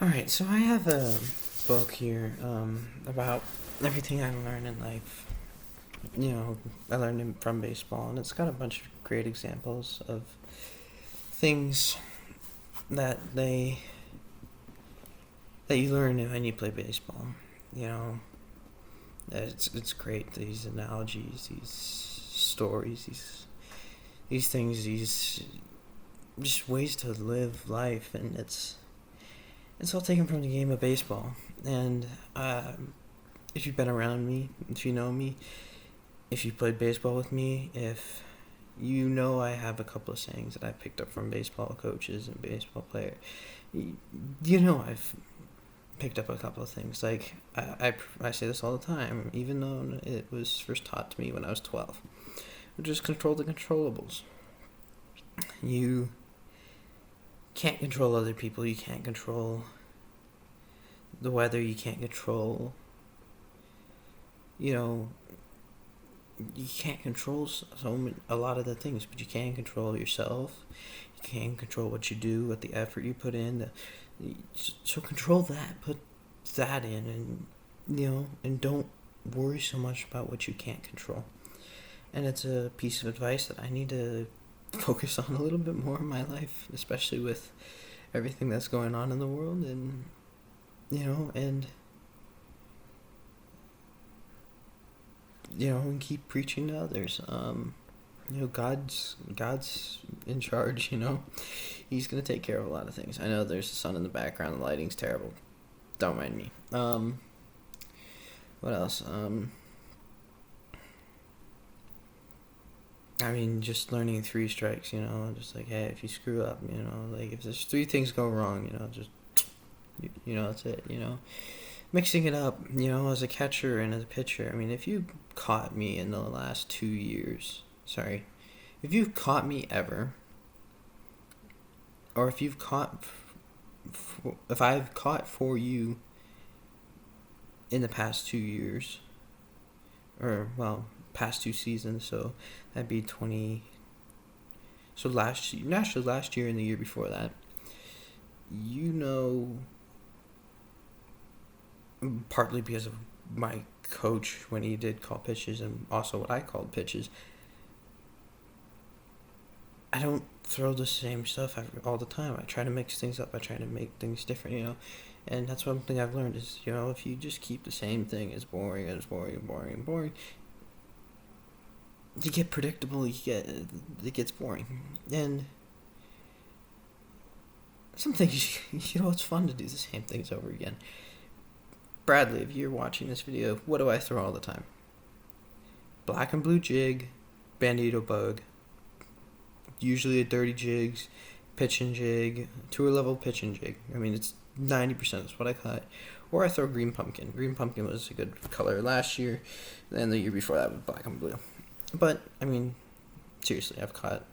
All right, so I have a book here about everything I learned in life. I learned it from baseball, and it's got a bunch of great examples of things that you learn when you play baseball. You know, it's great. These analogies, these stories, these things, these just ways to live life, and it's all taken from the game of baseball. And if you've been around me, if you know me, if you played baseball with me, if you know I have a couple of sayings that I picked up from baseball coaches and baseball players. You know I've picked up a couple of things. Like, I say this all the time, even though it was first taught to me when I was 12. Just control the controllables. You can't control other people. You can't control the weather. You can't control, you know, you can't control a lot of the things, but you can control yourself. You can control what you do, what the effort you put in. So control that. Put that in, and don't worry so much about what you can't control. And it's a piece of advice that I need to focus on a little bit more in my life, especially with everything that's going on in the world, and and keep preaching to others. God's in charge. He's gonna take care of a lot of things. I know there's a sun in the background. The lighting's terrible. Don't mind me. What else? I mean, just learning three strikes. Just like, hey, if you screw up, like if there's three things go wrong, just that's it. Mixing it up, as a catcher and as a pitcher. I mean, if you caught me in the last 2 years, sorry, if you've caught me ever, or if I've caught for you in the past 2 years, or, well, past two seasons, so that'd be 20, so last year and the year before that, you know, partly because of my coach when he did call pitches and also what I called pitches, I don't throw the same stuff all the time. I try to mix things up. I try to make things different, and that's one thing I've learned is, if you just keep the same thing, it's boring and it's boring and boring and boring, you get predictable, it gets boring. And some things, it's fun to do the same things over again. Bradley, if you're watching this video, what do I throw all the time? Black and blue jig, bandito bug, usually a dirty jigs, pitch and jig, tour level pitch and jig. I mean, it's 90% is what I cut. Or I throw green pumpkin. Green pumpkin was a good color last year, and the year before that was black and blue. But, I mean, seriously, I've caught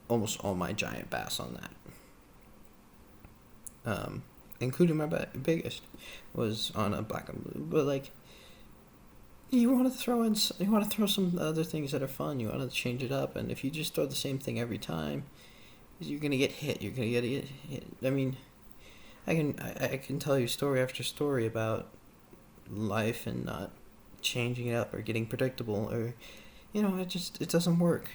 almost all my giant bass on that. Including my biggest was on a black and blue. But, like, you want to throw some other things that are fun. You want to change it up. And if you just throw the same thing every time, you're going to get hit. You're going to get hit. I mean, I can tell you story after story about life and not changing it up or getting predictable, or it doesn't work.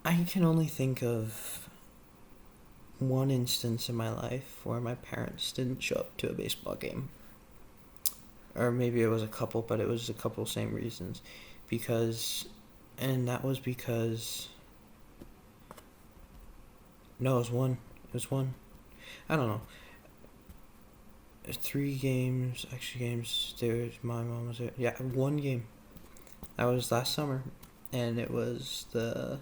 I can only think of one instance in my life where my parents didn't show up to a baseball game, or maybe it was a couple, but it was a couple same reasons, and that was because, no, it was one, I don't know, 3 games, extra games. My mom was there. Yeah, one game. That was last summer, and it was the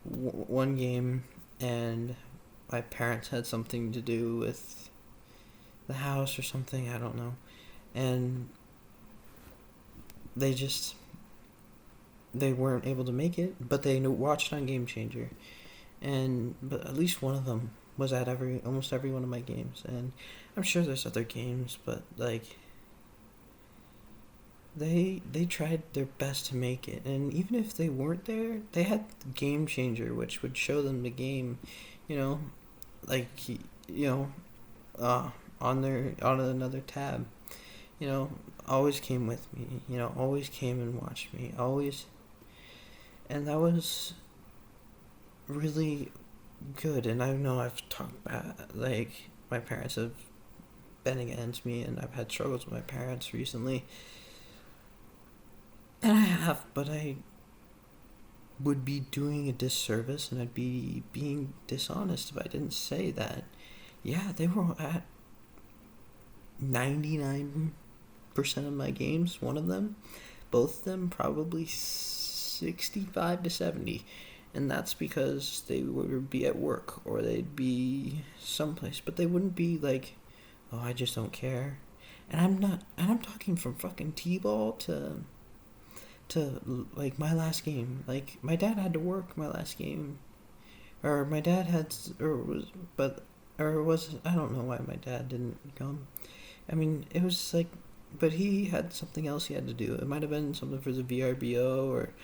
one game, and my parents had something to do with the house or something. I don't know, and they weren't able to make it, but they watched on Game Changer, but at least one of them was at almost every one of my games. And I'm sure there's other games, but, like, they tried their best to make it, and even if they weren't there, they had Game Changer, which would show them the game, you know, like you know, uh, on another tab, you know, always came with me, you know, always came and watched me, always, and that was really good. And I know I've talked about, like, my parents have been against me, and I've had struggles with my parents recently, and I have, but I would be doing a disservice and I'd be being dishonest if I didn't say that. Yeah, they were at 99% of my games, one of them, both of them probably 65 to 70. And that's because they would be at work or they'd be someplace, but they wouldn't be like, oh, I just don't care. And I'm talking from fucking T-ball to like my last game. Like my dad had to work my last game, or my dad had, or was, but or was I don't know why my dad didn't come. I mean, it was like, but he had something else he had to do. It might have been something for the VRBO or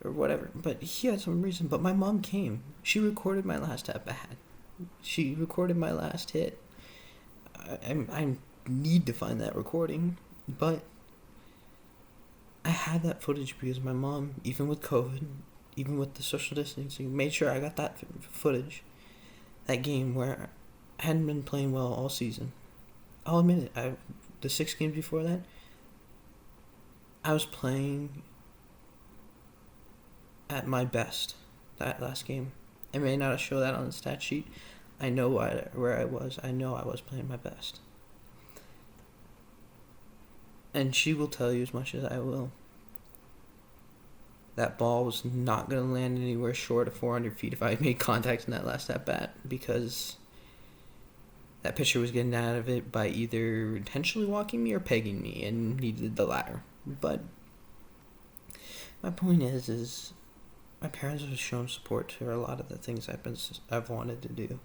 whatever. But he had some reason. But my mom came. She recorded my last at bat. She recorded my last hit. I need to find that recording, but I had that footage because my mom, even with COVID, even with the social distancing, made sure I got that footage. That game where I hadn't been playing well all season. I'll admit it. The 6 games before that, I was playing at my best. That last game, I may not show that on the stat sheet. I know where I was. I know I was playing my best. And she will tell you as much as I will. That ball was not going to land anywhere short of 400 feet if I made contact in that last at bat, because that pitcher was getting out of it by either intentionally walking me or pegging me, and needed the latter. But my point is my parents have shown support to a lot of the things I've wanted to do,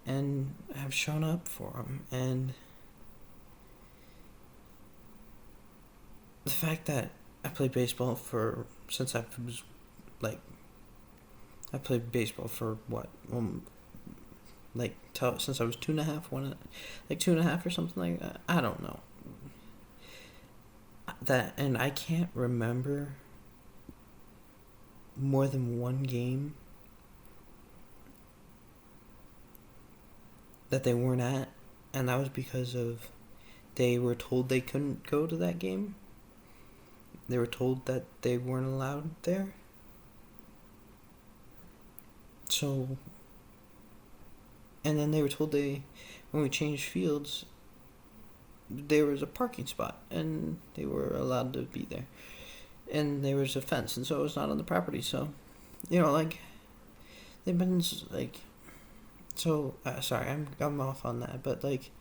and have shown up for them. And the fact that I played baseball since I was like, I played baseball for what, since I was 2.5, like 2.5 or something like that. I don't know. That, and I can't remember more than one game that they weren't at, and that was because of they were told they couldn't go to that game. They were told that they weren't allowed there. So, and then they were told when we changed fields, there was a parking spot and they were allowed to be there. And there was a fence, and so it was not on the property. So, like, they've been like, so sorry, I'm off on that, but like,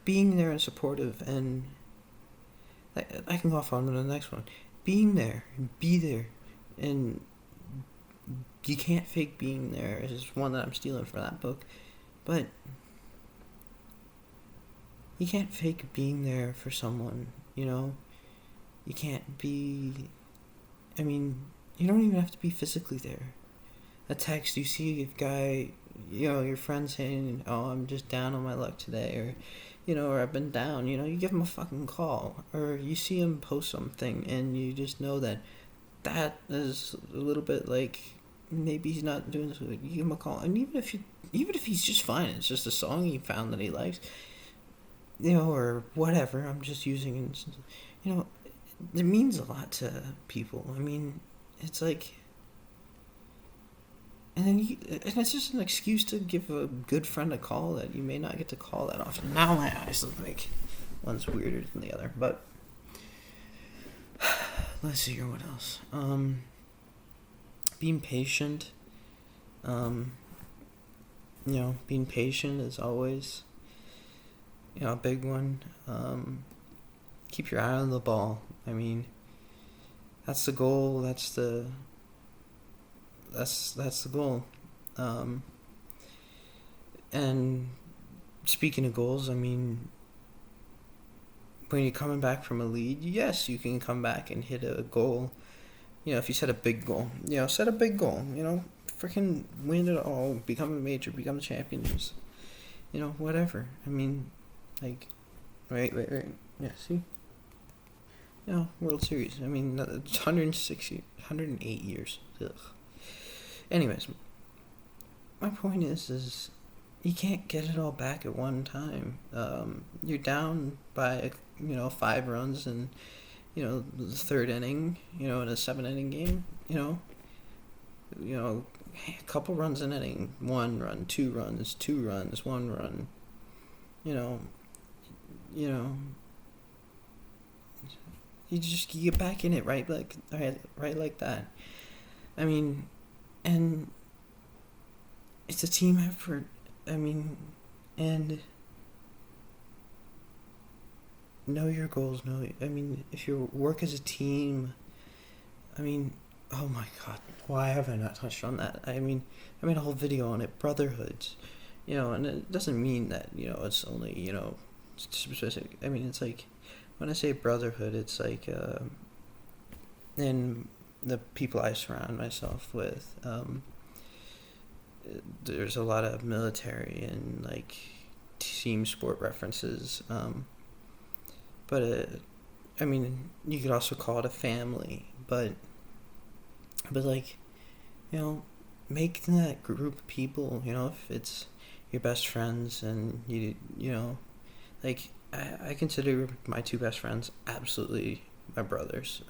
being there and supportive, and I can go off on the next one. Being there, be there, and you can't fake being there is one that I'm stealing from that book, but you can't fake being there for someone, you can't be, I mean, you don't even have to be physically there. A text, you see a guy, your friend saying, oh, I'm just down on my luck today, or or I've been down, you give him a fucking call. Or you see him post something and you just know that is a little bit like, maybe he's not doing this, you give him a call. And even if he's just fine, it's just a song he found that he likes, or whatever, I'm just using it, it means a lot to people. I mean, it's like, and it's just an excuse to give a good friend a call that you may not get to call that often. Now my eyes look like one's weirder than the other, but let's see here, what else? Being patient. Being patient is always, a big one. Keep your eye on the ball. I mean, that's the goal. That's the goal. And speaking of goals, I mean, when you're coming back from a lead, yes, you can come back and hit a goal. If you set a big goal, set a big goal. Freaking win it all, become a major, become champions. Whatever. I mean, like, right. Yeah, see? World Series. I mean, 108 years. Ugh. Anyways, my point is you can't get it all back at one time. You're down by 5 runs in the third inning. In a 7-inning game. A couple runs an inning, 1 run, 2 runs, 2 runs, 1 run. You get back in it, right? Right like that. I mean, and it's a team effort. I mean, and know your goals. If you work as a team, oh my God, why have I not touched on that? I made a whole video on it, brotherhoods, and it doesn't mean that, it's only, specific. It's like, when I say brotherhood, it's like, in the people I surround myself with, there's a lot of military and, like, team sport references, but, you could also call it a family, but like, make that group of people, if it's your best friends and like, I consider my 2 best friends absolutely my brothers,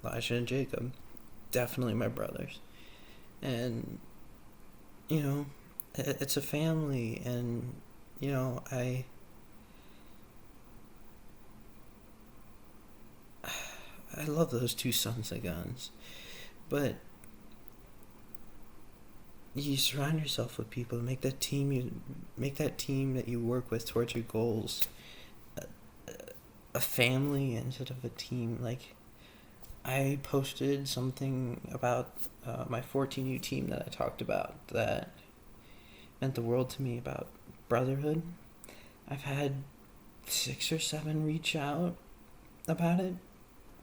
Elijah and Jacob, definitely my brothers, and, it's a family, and, I love those 2 sons of guns. But you surround yourself with people, make that team that you work with towards your goals a family instead of a team. Like, I posted something about my 14U team that I talked about that meant the world to me, about brotherhood. I've had 6 or 7 reach out about it.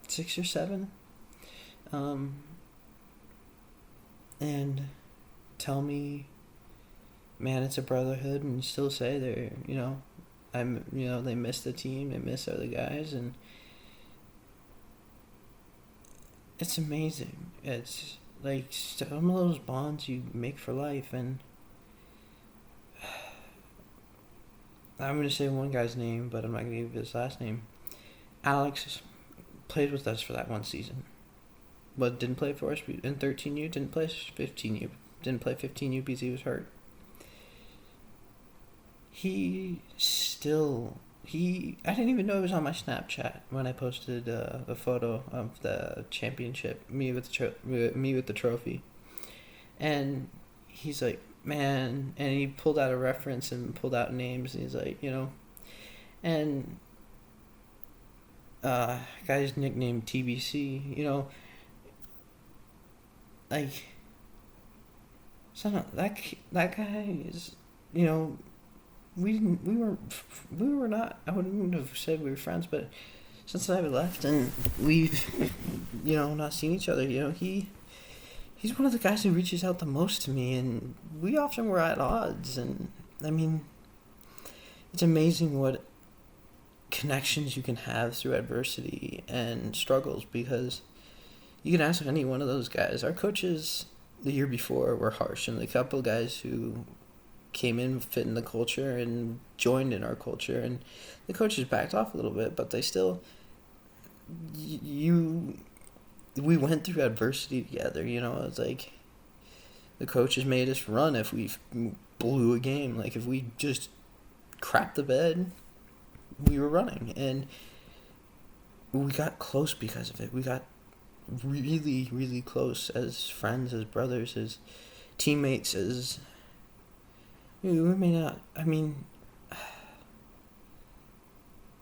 6 or 7. And tell me, man, it's a brotherhood, and still say they're, they miss the team, they miss other guys, and it's amazing. It's like some of those bonds you make for life, and I'm going to say one guy's name, but I'm not going to give his last name. Alex played with us for that one season, but didn't play for us in 13U, didn't play 15U, didn't play 15U because he was hurt. I didn't even know he was on my Snapchat when I posted the photo of the championship, me with the trophy, and he's like, man, and he pulled out a reference and pulled out names, and he's like, and guy's nicknamed TBC, like, so that guy is, we were not, I wouldn't have said we were friends, but since I left and we've, not seen each other, he's one of the guys who reaches out the most to me, and we often were at odds, and, it's amazing what connections you can have through adversity and struggles, because you can ask any one of those guys. Our coaches the year before were harsh, and the couple guys who came in, fit in the culture, and joined in our culture, and the coaches backed off a little bit, but they still, we went through adversity together, it's like the coaches made us run if we blew a game. Like, if we just crapped the bed, we were running, and we got close because of it. We got really, really close as friends, as brothers, as teammates, as we may not,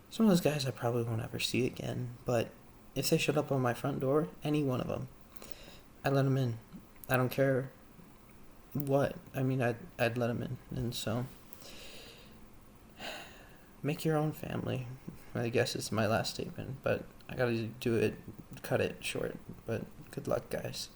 some of those guys I probably won't ever see again, but if they showed up on my front door, any one of them, I'd let them in. I don't care what. I'd let them in. And so, make your own family, I guess it's my last statement, but I gotta do it, cut it short. But good luck, guys.